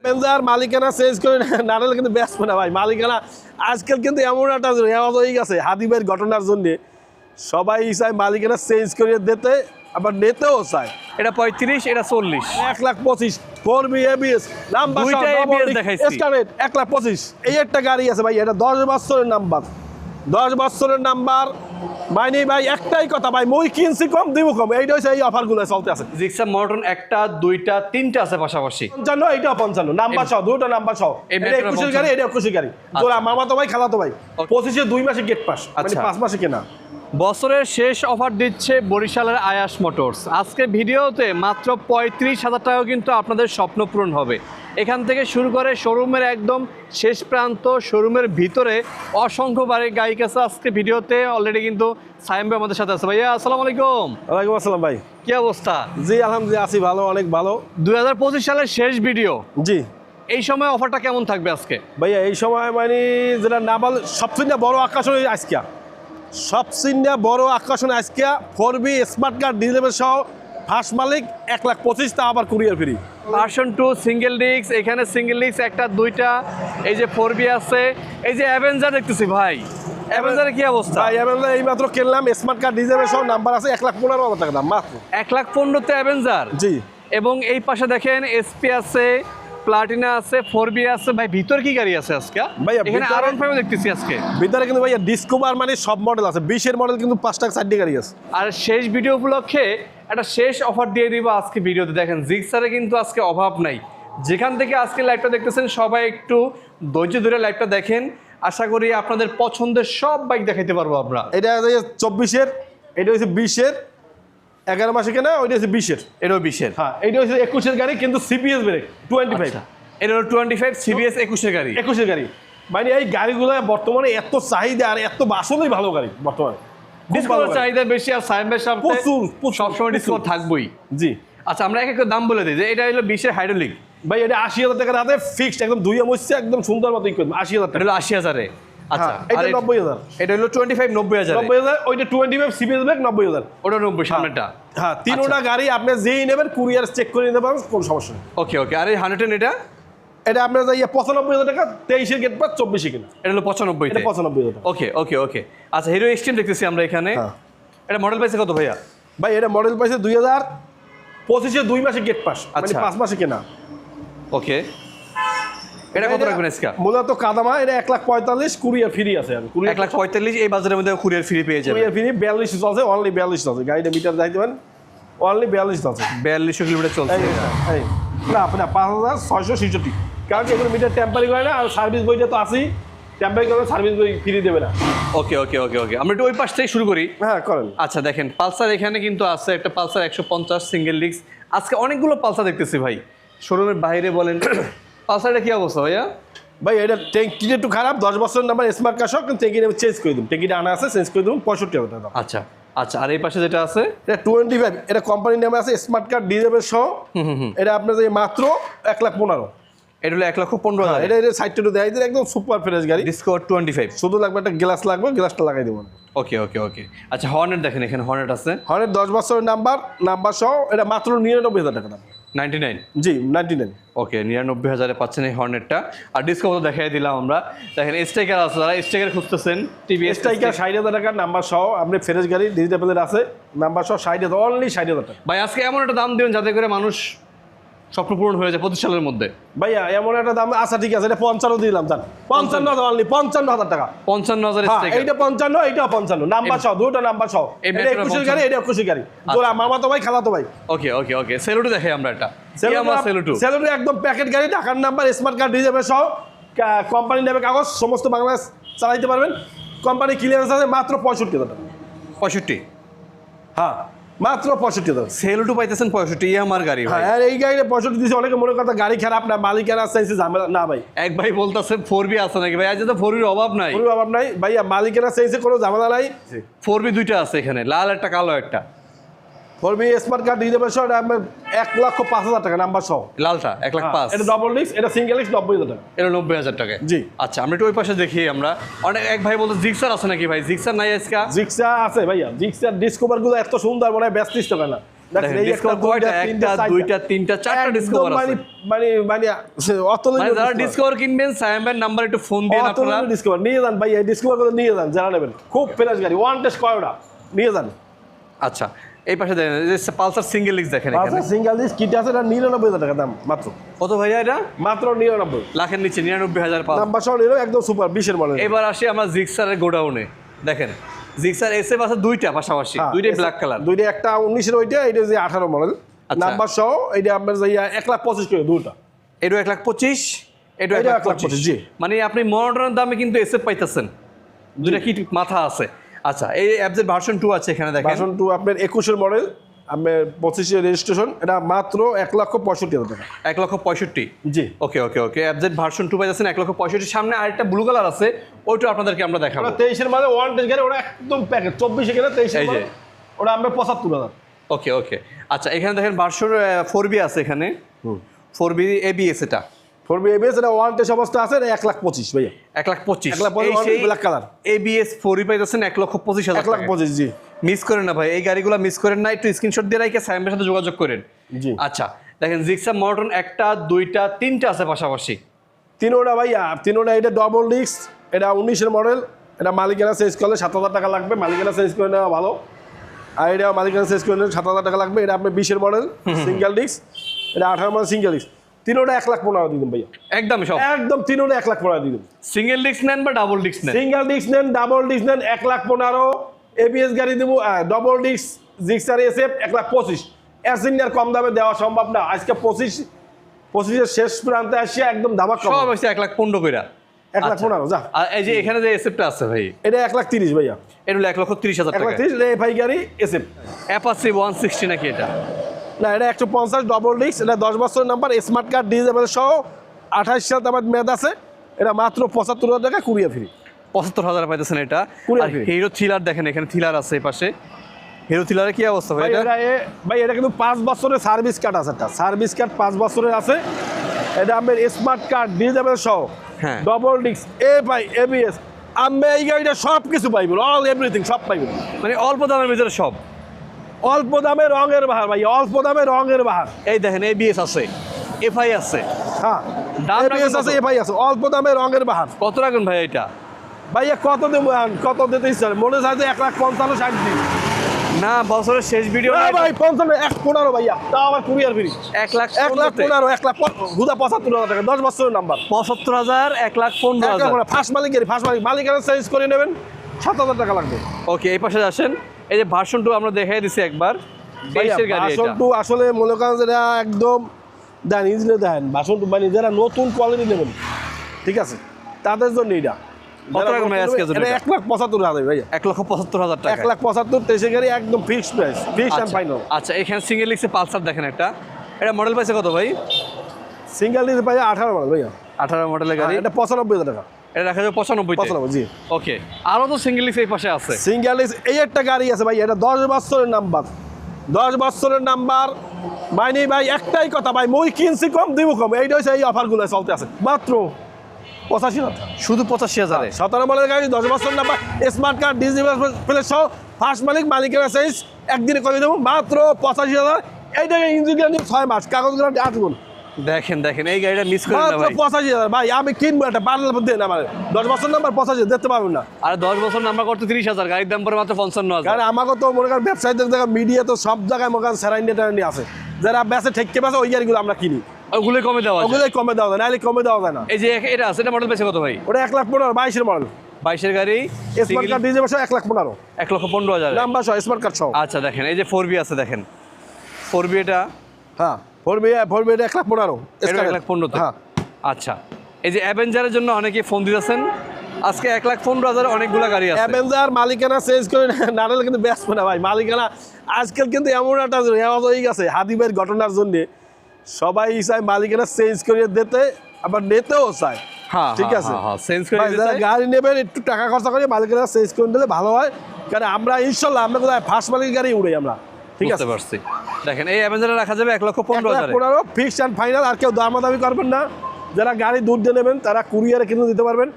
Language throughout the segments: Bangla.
এভেঞ্জার মালিকানা চেঞ্জ করে না হলে কিন্তু ব্যস্ত না ভাই। মালিকানা আজকাল কিন্তু এমন একটা রেওয়াজ হয়ে গেছে হাদিবের ঘটনার জন্য সবাই চায় মালিকানা চেঞ্জ করে দিতে, আবার নিতেও চায়। এটা 35, এটা 40, 1,25,000 4B ABS নাম্বার দুইটা ABS দেখাইছি। 1,25,000 এই একটা গাড়ি আছে ভাই, এটা 10 বছরের নাম্বার, 10 বছরের নাম্বার। মানে ভাই একটাই কথা ভাই, মই কিনছি কম দিব কম, এইটা হচ্ছে এই অফারগুলো চলতে আছে। জিক্সার মর্টন একটা, দুইটা, তিনটা আছে পাশাপাশি। 55 এইটা 55 নাম্বার সহ, দুটো নাম্বার সহ। এটা 21 গাড়ি, এটা 21 গাড়ি। তোরা মামা তো ভাই, খালা তো ভাই। 25-এ 2 মাসে গেট পাস, মানে 5 মাসে কেনা। বছরের শেষ অফার দিচ্ছে বরিশালের আয়াস মোটরস। আজকে ভিডিওতে মাত্র 35,000 টাকাও কিন্তু আপনাদের স্বপ্ন পূরণ হবে। এখান থেকে শুরু করে শোরুমের একদম শেষ প্রান্ত, শোরুমের ভিতরে অসংখ্য গাড়ি আছে। আজকে ভিডিওতে অলরেডি কিন্তু সাইম ভাই আমাদের সাথে আছে। ভাইয়া আসসালামু আলাইকুম। ওয়ালাইকুম আসসালাম ভাই। কি অবস্থা? জি আলহামদুলিল্লাহ আছি ভালো, অনেক ভালো। 2025 সালের শেষ ভিডিও। জি এই সময় অফারটা কেমন থাকবে আজকে? ভাইয়া এই সময় মানে যেটা না বল, সবচেয়ে বড় আকর্ষণ আজকে, সবচেয়ে বড় আকর্ষণ আজকে 4B স্মার্ট কার্ড ডিজেল সহ ফার্স্ট মালিক 1,25,000, তা আবার courier free. Version 2 single disc, এখানে সিঙ্গেল ডিস্ক একটা, দুইটা। এই যে 4B আছে, এই যে অ্যাভেঞ্জার দেখতেছি ভাই, অ্যাভেঞ্জারের কি অবস্থা? ভাই অ্যাভেঞ্জার এই মাত্র কিনলাম, স্মার্ট কার্ড ডিজেল সহ, নাম্বার আছে 1,15,000 টাকা দাম মাত্র। 1,15,000 তে অ্যাভেঞ্জার। জি। এবং এই পাশে দেখেন SP আছে, প্লাটিনা আছে, 4B আছে। ভাই ভিতর কি গাড়ি আছে আজকে? ভাইয়া এখানে ভিতরে- R15 দেখতেছি আজকে। ভিতরে কিন্তু ভাইয়া ডিসকভার মানে সব মডেল আছে, 20-এর মডেল কিন্তু 5টা 4টি গাড়ি আছে। আর শেষ ভিডিও উপলক্ষে একটা শেষ অফার দিয়ে দিব আজকে ভিডিওতে। দেখেন জিক্সারে কিন্তু আজকে অভাব নাই। যেখান থেকে আজকে লাইভটা দেখতেছেন সবাই একটু ধৈর্য ধরে লাইভটা দেখেন। আশা করি আপনাদের পছন্দের সব বাইক দেখাইতে পারবো আমরা। এটা 24-এর, এটা হচ্ছে 20-এর, 11 মাসে কেনা, ওইটা হচ্ছে 20-এর। এটাও 20-এর। হ্যাঁ এইটা হচ্ছে 21-এর গাড়ি, কিন্তু CBS ব্রেক 25। এটা হলো 25 CBS 21-এর গাড়ি। 21-এর গাড়ি মানে এই গাড়িগুলো বর্তমানে এত চাহিদা আর এত আসলেই ভালো গাড়ি বর্তমানে। ডিসকাউন্টের চাহিদা বেশি, আর সাইমের সাথে প্রচুর সবসময় ডিসকাউন্ট থাকবেই। জি। আচ্ছা আমরা এক দাম বলে দিই যে এটা হলো 20-এর হাইড্রোলিক। ভাই এটা 80,000 টাকার হাতে ফিক্সড, একদম ধুইয়া মুছছে একদম সুন্দর মতো 80,000 এটা টাকা। হলো 80,000-এ। আচ্ছা এটা 90,000। এটা হলো 25 90,000। 90,000, ওইটা 25 CBS ব্রেক 90,000। ওটা 90 সামনেটা। হ্যাঁ তিনোটা গাড়ি আপনি যেই নেবেন কুরিয়ার চেক করে নিতে পারবেন, কোনো সমস্যা নেই। ওকে ওকে। আর এই 110 এটা এটা আপনার যাই 95,000 টাকা, 23-এর গেট পাস, 24-এ কিনা। এটা হলো 95 এটা তে। 95,000 টাকা। ওকে ওকে ওকে। আচ্ছা হিরো এক্সট্রিম দেখতেছি আমরা এখানে। হ্যাঁ। এটা মডেল পাইছে কত ভাইয়া? ভাই এটা মডেল পাইছে 2025-এ 2 মাসে গেট পাস, মানে আচ্ছা। 5 মাসে কেনা। ওকে। এটা কত রাখবেন আজকে? মূলত কাদামা, এটা 1,45,000 কুরিয়ার ফ্রি আছে। 1,45,000 এই বাজারের মধ্যে কুরিয়ার ফ্রি পেয়ে যাবেন। কুরিয়ার ফ্রি 42 চলছে, অনলি 42 চলছে। গাড়িটা মিটার দেখাই দেবেন, অনলি 42 চলছে। 4200 কিলোমিটার চলছে। এই না আপনার 5,666, কারণ কি এগুলো মিটার টেম্পারিং করে না, আর সার্ভিস বইটা তো আছেই, টেম্পারিং করে সার্ভিস বই ফ্রি দেবে না। ওকে ওকে ওকে ওকে। আমরা একটু ওই পাশ থেকে শুরু করি। হ্যাঁ করেন। আচ্ছা দেখেন পালসার এখানে কিন্তু আছে একটা পালসার 150 সিঙ্গেল ডিস্ক। আজকে অনেকগুলো পালসার দেখতেছি ভাই, শোরুমের বাইরে বলেন। পালসারটা কি অবস্থা ভাইয়া? ভাই এটা ট্যাঙ্কিটা একটু খারাপ, 10 বছরের নাম্বার স্মার্ট কার সব, কিন্তু ট্যাঙ্কিটা চেঞ্জ করে দিন, ট্যাঙ্কিটা আনা আছে, চেঞ্জ করে দেবো 65,000 টাকা। আচ্ছা আচ্ছা। আর এই পাশে যেটা আছে এটা 25, এটা কোম্পানির নামে আছে, স্মার্ট কার্ড ডিজেল সহ। এটা আপনার যে মাত্র 1,15,000। এটা হলো 1,15,000। এটা সাইডটা একটু দেখাই দিন, একদম সুপার ফ্রেশ গাড়ি। ডিসকভার 25। শুধু লাগবে একটা গ্লাস, লাগবে গ্লাসটা লাগাই দেবো। ওকে ওকে ওকে। আচ্ছা হর্নেট দেখেন, এখানে হর্নেট আছে হর্নেট 10 বছরের নাম্বার সহ, এটা মাত্র 99,000 টাকা দাম। 99। জি 99। ওকে 99,000-এ পাচ্ছেন এই হর্নেটটা। আর ডিসকভার দেখাই দিলাম আমরা। দেখেন স্ট্রাইকার আছে, যারা স্ট্রাইকার খুঁজতেছেন টিভিএস স্ট্রাইকার 60,000 টাকা নাম্বার সহ, আপনি ফ্রেশ গাড়ি ডিজিটাল আছে, নাম্বার সহ 60,000, অনলি 60,000 টাকা। ভাই আজকে এমন একটা দাম দিবেন যাতে করে মানুষ স্বপ্ন পূরণ হয়ে যায় 25 সালের মধ্যে। ভাইয়া এমন একটা দাম, আচ্ছা ঠিক আছে, এটা 55 দিলাম, জান 55,000, অনলি 55,000 টাকা। 55,000 হ্যাঁ স্ট্রাইকার। এইটা 55, এইটা 55, নাম্বার সহ, দুটো নাম্বার সহ। এই এটা মেট্রো 21 গাড়ি, এটা 21 গাড়ি। তোরা মামা তো ভাই, খালা তো ভাই। ওকে ওকে ওকে। সেলুটো দেখাই আমরা একটা। সেলুটো একদম প্যাকেট গাড়ি, ঢাকার নাম্বার, স্মার্ট কার্ড ডিজেল সহ, কোম্পানি নেবে কাগজ, সমস্ত বাংলাদেশ চালাইতে পারবেন। কোম্পানি ক্লিয়ারেন্স আছে মাত্র 65,000 টাকা। 65? হ্যাঁ মাত্র 65,000। সেলুটো পাইতেছেন 65, আমার গাড়ি ভাই। হ্যাঁ আর এই গাড়িটা 65 দিয়েছে, অনেকে মনে করতে গাড়ি খারাপ না, মালিকানা চাইছে ঝামেলা না ভাই। এক ভাই বলতেছে 4B আছে নাকি ভাই? আজ তো 4B অভাব নাই, কোনো অভাব নাই ভাইয়া, মালিকানা চাইছে, কোনো ঝামেলা নাই। 4B দুইটা আছে এখানে, লাল একটা কালো একটা। 4B স্মার্ট কার্ড ডিজেল সহ, এটা আপনার 1,05,000 টাকা নাম্বার সহ। লালটা 1,05,000। এটা ডবল ডিস্ক, এটা সিঙ্গেল ডিস্ক 90,000 টাকা। এটা 90,000 টাকায়। জি। আচ্ছা আমরা একটু ওই পাশে দেখি আমরা। অনেক এক ভাই বলতে জিক্সার আছে নাকি ভাই? জিক্সার নাই আজকে? জিক্সা আছে ভাইয়া, জিক্সার ডিসকভার গুলো এত সুন্দর, মনে হয় 32 টাকা না, দেখেন এই একটা কয়টা, একটা দুইটা তিনটা চারটা ডিসকভার আছে। মানে অতুলনীয় যারা ডিসকভার কিনবেন সায়ামের নাম্বার একটু ফোন দিন আপনারা। অতুলনীয় ডিসকভার নিয়ে যান ভাই, এই ডিসকভার করে নিয়ে যান যারা নেবেন, খুব ফ্রেশ গাড়ি, ওয়ান টেস্ট কয়টা নিয়ে যান। আচ্ছা এই পাশে দেখেন এই যে পালসার সিঙ্গেল ডিস্ক দেখেন এখানে সিঙ্গেল ডিস্ক কিট আছে, এটা 99,000 টাকা দাম মাত্র। কত ভাইয়া এটা? মাত্র 99 লাখের নিচে 99,000 পাঁচ। নাম্বার সহ নিলো একদম সুপার 20-এর মডেল। এবার আসি আমরা জিক্সারের গোডাউনে, দেখেন জিক্সার এসএফ আছে দুইটা পাশাপাশি, দুইটাই ব্ল্যাক কালার। দুইটা, একটা 19-এর ওইটা, এটা যে 18 মডেল আচ্ছা। নাম্বার সহ, এটা আপনার যাইয়া 1,25,000 করে দুটো। এটা 1,25,000, এটা এটা 1,25,000, জি। মানে আপনি মডার্ন দামে কিন্তু এসএফ পাইতেছেন, দুইটা কি মাথা আছে। আচ্ছা এই অ্যাপজের ভার্সন 2 আছে এখানে দেখেন, ভার্সন 2 আপনার 21-এর মডেল, আপনার 25-এর রেজিস্ট্রেশন, এটা মাত্র 1,65,000 টাকা। 1,65,000 জি। ওকে ওকে ওকে অ্যাপজেড ভার্সন 2 পাইতেছেন 1,65,000। সামনে আরেকটা ব্লু কালার আছে, ওইটা আপনাদেরকে আমরা দেখাবো। ওটা 23-এর মডেল, ওয়ান টেস্ট গাড়ি, ওটা একদম প্যাকেজ। 24-এ গেলে 23-এর এই যে। মডেল, ওটা আমরা 75,000। ওকে ওকে আচ্ছা এখানে দেখেন ভার্সন 4B আছে এখানে, 4B ABS, এটা 4B ABS, এটা ওয়ান টেস্ট অবস্থা আছে, এটা 1,25,000 ভাইয়া। 1,25,000 ব্ল্যাক কালার ABS 4B পাইতেছেন 1,25,000 টাকা। 1,25,000 জি। মিস করেন না ভাই, এই গাড়িগুলো মিস করেন না, একটু স্ক্রিনশট দিয়ে রাখে সাইমের সাথে যোগাযোগ করেন। জি। আচ্ছা দেখেন জিক্সার মডার্ন একটা দুইটা তিনটা আছে পাশাপাশি, তিনোটা ভাইয়া, তিনোটা, এটা ডবল ডিস্ক, এটা 19-এর মডেল, এটা মালিকানা চেঞ্জ করলে 7,000 টাকা লাগবে, মালিকানা চেঞ্জ করে নেওয়া ভালো। আর এটা মালিকানা চেঞ্জ করে নিলে 7,000 টাকা লাগবে। এটা আপনার 20-এর মডেল সিঙ্গেল ডিস্ক, এটা 18 মডেল সিঙ্গেল ডিস্ক, তিনোটা 1,15,000 দিয়ে দিন ভাইয়া। একদম সব একদম তিনোটা 1,15,000 দিয়ে দিন। সিঙ্গেল ডিস্ক নেন বা ডাবল ডিস্ক নেন, সিঙ্গেল ডিস্ক নেন, ডাবল ডিস্ক নেন 1,15,000, ABS গাড়ি দেবো, ডবল ডিস্ক জিক্সার এসএফ 1,25,000। এর কম দামে দেওয়া সম্ভব না। আজকে 25-এর শেষ প্রান্তে আসছে, একদম ধামাকা সব হচ্ছে 1,15,000 কইরা। 1,15,000 যা। আর এই যে এখানে যে এসএফটা আছে ভাই, এটা 1,30,000 ভাইয়া। এটা হলো 1,30,000 টাকা। 1,30,000 এফআই গাড়ি এসএফ। অ্যাপাচি 160 নাকি এটা? না, এটা 150 ডবল ডিস্ক, এটা 10 বছরের নাম্বার, স্মার্ট কার্ড ডিজেবল সহ, 28 সাল আমার মেয়াদ আছে। এটা মাত্র 75,000 টাকা, কুরিয়ার ফ্রি। 75,000 পাইতেছেন এটা। কুড়ি আর ফ্রি। হিরো থ্রিলার দেখেন, এখানে থ্রিলার আছে এই পাশে। হিরো থ্রিলারের কি অবস্থা ভাই ভাই এটা? ভাই এটা কিন্তু 5 বছরের সার্ভিস কার্ড আছে, একটা সার্ভিস কার্ড 5 বছরের আছে। এটা আমার স্মার্ট কার্ড ডিজেবল সহ, হ্যাঁ। ডবল ডিস্ক এফআই ABS, আমি এই গাড়িটা সব কিছু পাইবেন, অল এভরিথিং সব পাইবেন। মানে অল্প দামের ভিতরে সব, অল্প দামে রঙের বাহার ভাই, অল্প দামে রঙের বাহার। এই দেখেন ABS আছে, এফআই আছে। হ্যাঁ, দাম ABS আছে, এফআই আছে, অল্প দামে রঙের বাহার। কত রাখবেন ভাই এটা? ভাইয়া কত দেবো, কত দিতে ইচ্ছা মনে হয় যে 1,55,000 দিন না, বছরের শেষ ভিডিও ভাই 55 1,15,000 ভাইয়া, তাও আবার কুরিয়ার ফ্রি। 1,15,000 1,75,000 টাকা, 10 বছরের নাম্বার। 75,000, 1,15,000। ফার্স্ট মালিক গাড়ি, ফার্স্ট মালিক, মালিকানা চেঞ্জ করে নেবেন, 7,000 টাকা লাগবে। ওকে এই পাশে আসেন, এই যে ভার্সন 2 আমরা দেখাই দিছি একবার, 23-এর গাড়ি এটা। ভাষণ 2 আসলে মনে করেন যেটা একদম দেন ইজিলি দেন, ভাষণ 2 মানে যারা নতুন কোয়ালিটি নেবেন, ঠিক আছে, তাদের জন্য এটা। কত রাখবেন ভাই আজকে? এটা 1,75,000 ভাইয়া। 1,75,000 টাকা। 1,75,000 23 গাড়ি, একদম fixed price, fixed and final. আচ্ছা এখানে সিঙ্গেল লিক্সে পালসার দেখেন একটা, এটা মডেল পাইছে কত ভাই? সিঙ্গেল ডিস্ক ভাইয়া 18 মডেল ভাইয়া, 18 মডেলের গাড়ি। এটা 95,000 টাকা। এটা রাখা যাবে 95 জি। ওকে আরো তো সিঙ্গেল লিক্স এই পাশে আছে। সিঙ্গেল ডিস্ক এই একটা গাড়ি আছে ভাই, এটা 10 বছরের নাম্বার, 10 বছরের নাম্বার। মানে ভাই একটাই কথা ভাই, মই কিনছি কম দিব কম, এইটা হচ্ছে এই অফারগুলো চলতে আছে মাত্র 85,000, শুধু 85,000 এ 17 মডেলের গাড়ি, 10 বছর number, smart card digital plate সহ, ফার্স্ট মালিক, মালিকের চেঞ্জ, একদিনে করে দেবো মাত্র 85,000। এইটাকে ইঞ্জিন গ্যারান্টি 6 মাস, কাগজ গ্যারান্টি 8 গুণ। দেখেন দেখেন এই গাড়িটা মিস করেন না মাত্র ভাই। 85,000 ভাই, আমি কিনবো একটা বাড়লে দেন আমার 10 বছর নাম্বার 85,000 দেখতে পাবেন না। আর 10 বছর নাম্বার করতে 30,000, গাড়ির দাম পড়ে মাত্র 55,000। কারণ আমাকে তো মনে করেন ব্যবসায়ীদের জায়গা, মিডিয়া তো সব জায়গায় মনে করেন স্যারাইন্ডি টেরাইন্ডি আছে, যারা বেচে ঠেককে বেচে, ওই গাড়িগুলো আমরা কিনি, ওগুলো কমে দেওয়া যায়। ওগুলোই কমে দেওয়া যায়, নাহলে কমে দেওয়া যায় না। এই যে এটা আছে, এটা মডেল পাইছে কত ভাই? ওটা 1,15,000, 22-এর মডেল, 22-এর গাড়ি, স্মার্ট কার্ড ডিজে বসে 1,15,000, 1,15,000 নাম্বার সহ, স্মার্ট কার্ড সহ। আচ্ছা দেখেন এই যে 4B আছে দেখেন, 4B এটা, হ্যাঁ 4B এটা 1,15,000, এটা 1,15,000 হ্যাঁ। আচ্ছা এই যে অ্যাভেঞ্জারের জন্য অনেকে ফোন দিতেছেন, আজকে 1,15,000 অনেকগুলো গাড়ি আছে। অ্যাভেঞ্জার মালিকানা চেঞ্জ করে না নিলে কিন্তু ব্যস্ত না ভাই, মালিকানা আজকাল কিন্তু এমন একটা রেওয়াজ হয়ে গেছে হাদিবের ঘটনার জন্য, সবাই চায় মালিকানা চেঞ্জ করে দিতে, আবার নিতেও চায়। হ্যাঁ ঠিক আছে, চেঞ্জ করে ভাই, যারা গাড়ি নেবেন একটু টাকা খরচা করে মালিকানা চেঞ্জ করে দিলে ভালো হয়, কারণ আমরা ইনশাল্লাহ আমরা কোথায় ফার্স্ট মালিকের গাড়ি উড়াই আমরা, ঠিক আছে। বুঝতে পারছি। দেখেন এই অ্যাভেঞ্জারে রাখা যাবে 1,15,000 1,15,000 ফিক্স অ্যান্ড ফাইনাল, আর কেউ দামাদামি করবেন না। যারা গাড়ি দুধ দিয়ে নেবেন তারা কুরিয়ারে কিন্তু দিতে পারবেন,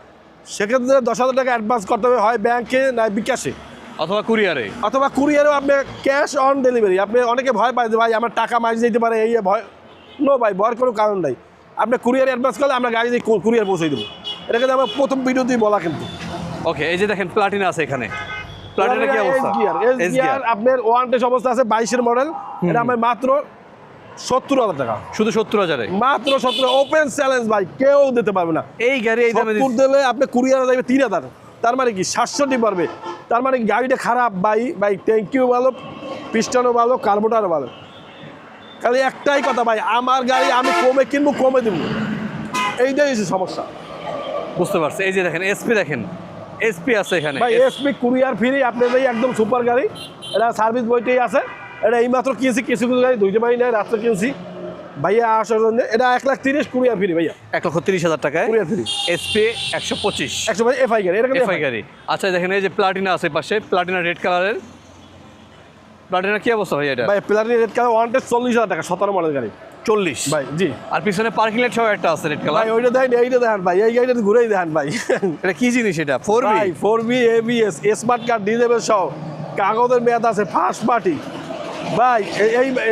সেক্ষেত্রে 10,000 টাকা অ্যাডভান্স করতে হবে, হয় ব্যাংকে না বিকাশে, অথবা কুরিয়ারে। অথবা কুরিয়ারেও আপনি ক্যাশ অন ডেলিভারি। আপনি অনেকে ভয় পায় যে ভাই আমার টাকা মাস যেতে পারে, এই ভয়। নো ভাই, ভয়ের কোনো কারণ নাই। আপনি কুরিয়ার অ্যাডভান্স করলে আমরা গাড়ি দিয়ে কুরিয়ার পৌঁছে দেবো। এটা কিন্তু আমার প্রথম ভিডিওতেই বলা কিন্তু। ওকে, এই যে দেখেন প্লাটিনা আছে এখানে। প্লাটিনা কি অবস্থা? এস গিয়ার আপনার ওয়ান টেস্ট অবস্থা আছে, 22-এর মডেল। এটা আমার মাত্র 70,000 টাকা। শুধু 70,000-এ? মাত্র 70। ওপেন চ্যালেঞ্জ ভাই, কেউ দিতে পারবে না এই গাড়ি এই দামে। 70 দিলে আপনি কুরিয়ারে যাবে 3,000। তার মানে কি 700 পারবে। তার মানে গাড়িটা খারাপ ভাই ট্যাঙ্কিও ভালো, পিস্টনও ভালো, কার্বোটারও ভালো। খালি একটাই কথা ভাই, আমার গাড়ি আমি কমে কিনবো, কমে দেবো, এইটাই হচ্ছে সমস্যা। বুঝতে পারছি। এই যে দেখেন এসপি, দেখেন এসপি আছে এখানে ভাই। এসপি কুরিয়ার ফ্রি আপনাদের, একদম সুপার গাড়ি। এটা সার্ভিস বইটাই আছে। এটা এইমাত্র কিনছি, কিছু কিছু গাড়ি ধুইতে পারি না, রাত্রে কিনছি ভাইয়া আসার জন্য। এটা 1,30,000 কুরিয়ার ফ্রি ভাইয়া। 1,30,000 টাকায় কুরিয়ার ফ্রি। এসপি 125 100 এফআই গাড়ি। এটা এফআই গাড়ি। আচ্ছা দেখেন এই যে প্লাটিনা আছে পাশে, প্লাটিনা রেড কালারের। প্লাটিনা কি অবস্থা ভাই এটা? ভাই Platina red colour one test 40,000 টাকা, 17 মডেল গাড়ি। 40 ভাই জি। আর পিছনে পার্কিং লাইট সহ একটা আছে রেড কালার। ভাই ওইটা দেখেন, এইটা দেখেন ভাই, এই গাড়িটা ঘুরেই দেখেন ভাই। এটা কি জিনিস এটা? 4B? ভাই 4B ABS smart card disable সহ, কাগজের মেয়াদ আছে, ফার্স্ট পার্টি। ভাই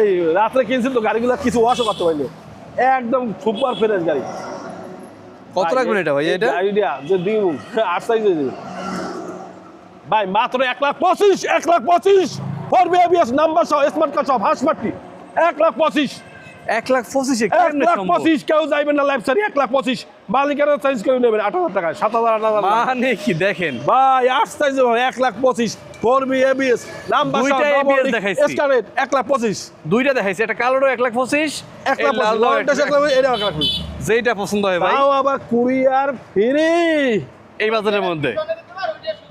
এই রাত্রে কিনছেন তো, গাড়িগুলো কিছু ওয়াশও করতে পারিনি, একদম সুপার ফ্রেশ গাড়ি। কত রাখবেন এটা ভাই? এটা আইডিয়া যে দিন 8 সাইজ দিয়ে দিবেন ভাই, মাত্র 1,25,000। 1,25,000 4B ABS নাম্বার সহ, স্মার্ট কার্ড সহ, ফার্স্ট পার্টি। 1,25,000। 1,25,000 1,25,000 কেউ যাইবেন না লাইফ সারি। 1,25,000 মালিকেরা চেঞ্জ করে নেবেন 8,000 টাকায়, 7,000 8,000। মানে কি দেখেন ভাই 8 সাইজ 1,25,000 4B ABS নাম্বার দুইটা ABS দেখাইছি। স্ক্যানেট 1,25,000। দুইটা দেখাইছি, একটা কালোরও 1,25,000, 1,25,000 এটা 1,25,000। যেটা পছন্দ হয় ভাই। তাও আবার কুরিয়ার ফ্রি এই বাজারের মধ্যে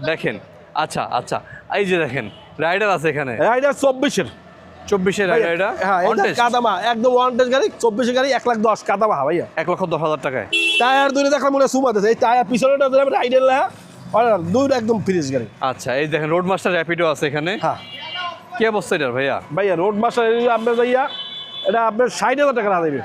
দেখেন। আচ্ছা আচ্ছা, এই যে দেখেন রাইডার আছে এখানে। রাইডার 24-এর 24-এর রাইডার। এটা হ্যাঁ, এটা কাদামা, একদম ওয়ান টেস্ট গাড়ি। 24-এর গাড়ি 1,10,000 কাদামা ভাইয়া। 1,10,000 টাকায়। টায়ার দুটো দেখলাম মনে সুমা দিয়েছে। এই টায়ার পিছনেটা দিলাম রাইডার লা, আর দুটো একদম ফ্রেশ গাড়ি। আচ্ছা এই দেখেন রোড মাস্টার র্যাপিডো আছে এখানে। হ্যাঁ কি অবস্থা এটার ভাইয়া? ভাইয়া রোড মাস্টার আপনার ভাইয়া, এটা আপনার 60,000 টাকা দেবে।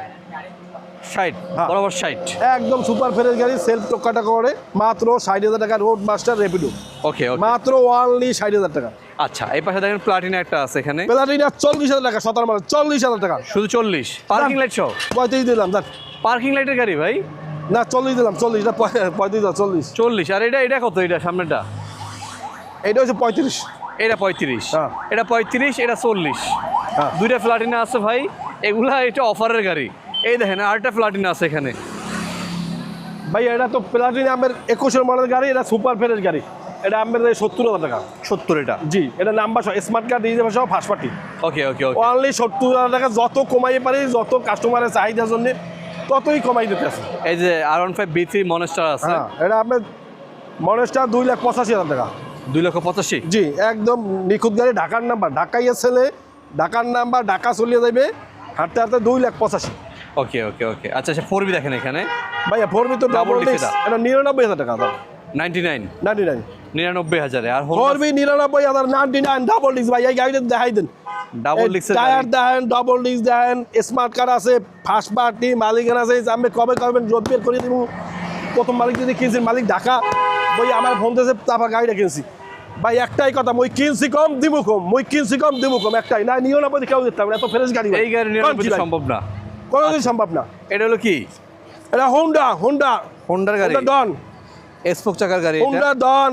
60 হ্যাঁ। বরাবর 60। একদম সুপার ফ্রেশ গাড়ি, সেলফ টোকাটা করে মাত্র 60,000 টাকা রোড মাস্টার র্যাপিডো। ওকে ওকে, মাত্র অনলি 60,000 টাকা। আচ্ছা এই পাশে দেখেন প্লাটিনা একটা আছে এখানে। প্লাটিনা 40,000 টাকা, 17 মডেল 40,000 টাকা। শুধু 40? পার্কিং লাইট সহ? 35 দিলাম দেখ। পার্কিং লাইটের গাড়ি ভাই? না 40 দিলাম, 40 না 35 দিলাম, 40। 40। আর এটা কত? এটা সামনেটা এটা হচ্ছে 35। এটা 35। হ্যাঁ। এটা 35, এটা 40। হ্যাঁ। দুইটা প্লাটিনা আছে ভাই, এগুলা এটা অফারের গাড়ি। এই দেখেন আরেকটা প্লাটিনা আছে এখানে। ভাই এটা তো প্লাটিনা আমার 21-এর মডেল গাড়ি, এটা সুপার ফ্রেশ গাড়ি। এটা আমার 70,000 টাকা। 70 এটা? জি, এটা নাম্বার সহ, স্মার্ট কার্ড দিয়ে দেবে সহ, ফার্স্ট পার্টি। ওকে ওকে ওকে। অনলি 70,000 টাকা। যত কমাই পারি, যত কাস্টমারের চাহিদার জন্য ততই কমাই দিতে আছে। এই যে R15 B3 মনস্টার আছে। হ্যাঁ, এটা আপনার মনেস্টার 2,85,000 টাকা। 2,85,000? জি, একদম নিখুঁত গাড়ি। ঢাকার নাম্বার, ঢাকাইয়া ছেলে, ঢাকার নাম্বার, ঢাকা চলিয়ে যাবে হাঁটতে হাঁটতে 2,85,000। ওকে ওকে ওকে। আচ্ছা আচ্ছা 4B দেখেন এখানে। ভাইয়া 4B তো ডাবল Double disc ডিস্ক, এটা। এটা 99,000 টাকা দাম। 99? 99 99,000। আর 4B 99,000, 99 ডাবল ডিস্ক। ভাই এই গাড়িটা দেখাই দেন। ডাবল ডিস্কের টায়ার দেখেন, ডাবল ডিস্ক দেখেন, স্মার্ট কার্ড আছে, ফার্স্ট পার্টি, মালিকানা আছে। আমি কবে করবেন জব বের করে দিব। প্রথম মালিক যদি কিনছেন, মালিক ঢাকা, ভাই আমার ফোন দিয়েছে, তারপর গাড়িটা কিনছি। ভাই একটাই কথা, মই কিনছি কম দিব কম, মই কিনছি কম দিব কম, একটাই। না 99 কেউ দিতে হবে না, এত ফ্রেশ গাড়ি। এই গাড়ি 99 সম্ভব না, কোনোদিন সম্ভব না। এটা হলো কি? এটা হোন্ডার গাড়ি, ডন, স্পোক চাকার গাড়ি। এটা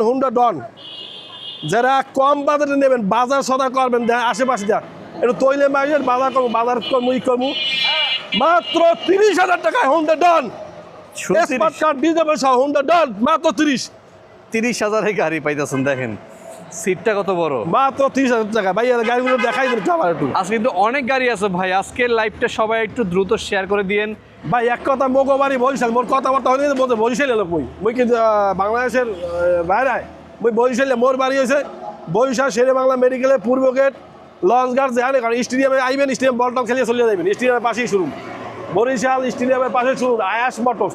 হুন্ডা ডন। যারা কম বাজারে নেবেন, বাজার সদা করবেন, আশেপাশে যা একটু তৈলে মাইজের বাজার করবো, মাত্র 30,000 টাকায় হুন্ডা ডন। স্মার্ট কার্ড দিয়ে যাবে সহ, হুন্ডা ডন মাত্র 30,000 গাড়ি পাইতেছেন। দেখেন সিটটা কত বড়, মাত্র 30,000 টাকা। ভাই গাড়িগুলো দেখাই দেন আমার একটু। আজকে কিন্তু অনেক গাড়ি আছে ভাই। আজকের লাইভটা সবাই একটু দ্রুত শেয়ার করে দিয়েন ভাই। এক কথা, মোগো বাড়ি বরিশাল, মোর কথাবার্তা হলে বলতে বরিশাল এলো। মই কিন্তু বাংলাদেশের বাইরে, মই বরিশালে, মোর বাড়ি হয়েছে বরিশাল শেরে বাংলা মেডিকেলের পূর্ব গেট, লঞ্চ ঘাট। যেখানে কারণ স্টেডিয়ামে আইবেন, স্টেডিয়াম বলটাল খেলিয়ে চলে যাবেন, স্টেডিয়ামের পাশেই শুরু। বরিশাল স্টেডিয়ামের পাশে শুরু, আয়াস মোটরস।